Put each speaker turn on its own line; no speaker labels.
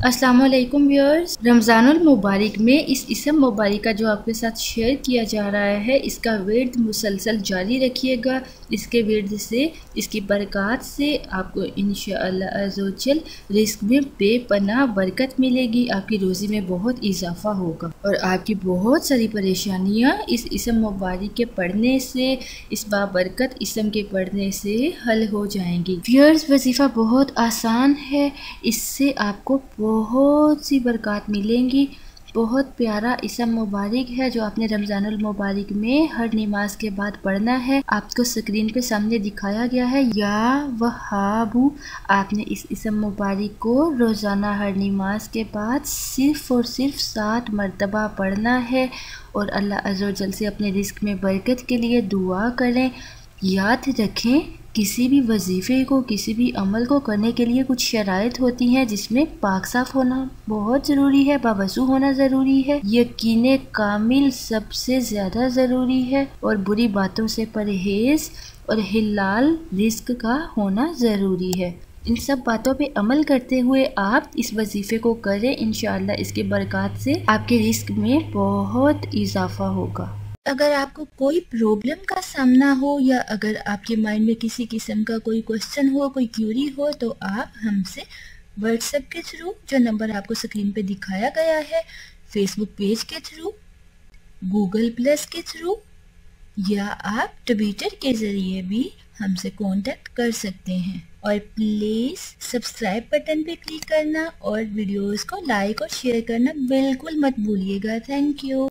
अस्सलाम वालेकुम व्यूअर्स। रमज़ानुल मुबारक में इस इसम मुबारक का जो आपके साथ शेयर किया जा रहा है, इसका विर्द मुसलसल जारी रखिएगा। इसके विर्द से, इसकी बरक़ात से आपको इंशाअल्लाह अज़्ज़वजल रिज़्क़ में बेपनाह बरकत मिलेगी। आपकी रोज़ी में बहुत इजाफ़ा होगा और आपकी बहुत सारी परेशानियाँ इस इसम मुबारक के पढ़ने से, इस बाबरकत इसम के पढ़ने से हल हो जाएंगी। व्यूअर्स, वजीफ़ा बहुत आसान है, इससे आपको बहुत सी बरक़ात मिलेंगी। बहुत प्यारा इसम मुबारक है जो आपने रमज़ानुल मुबारक में हर नमाज के बाद पढ़ना है। आपको स्क्रीन पे सामने दिखाया गया है या वहाबू। आपने इस इसम मुबारक को रोज़ाना हर नमाज के बाद सिर्फ़ और सिर्फ 7 मरतबा पढ़ना है और अल्लाह अज़्ज़ व जल से अपने रिज़्क़ में बरकत के लिए दुआ करें। याद रखें, किसी भी वजीफ़े को, किसी भी अमल को करने के लिए कुछ शराइत होती हैं, जिसमें पाक साफ़ होना बहुत ज़रूरी है, बावज़ू होना ज़रूरी है, यकीन कामिल सबसे ज़्यादा ज़रूरी है और बुरी बातों से परहेज़ और हिलाल रिज़्क़ का होना ज़रूरी है। इन सब बातों पे अमल करते हुए आप इस वजीफ़े को करें। इंशाअल्लाह इसकी बरक़ात से आपके रिज़्क़ में बहुत इजाफ़ा होगा। अगर आपको कोई प्रॉब्लम का सामना हो या अगर आपके माइंड में किसी किस्म का कोई क्वेश्चन हो, कोई क्यूरी हो, तो आप हमसे व्हाट्सएप के थ्रू, जो नंबर आपको स्क्रीन पे दिखाया गया है, फेसबुक पेज के थ्रू, गूगल प्लस के थ्रू या आप ट्विटर के ज़रिए भी हमसे कांटेक्ट कर सकते हैं। और प्लीज़ सब्सक्राइब बटन पे क्लिक करना और वीडियोस को लाइक और शेयर करना बिल्कुल मत भूलिएगा। Thank you.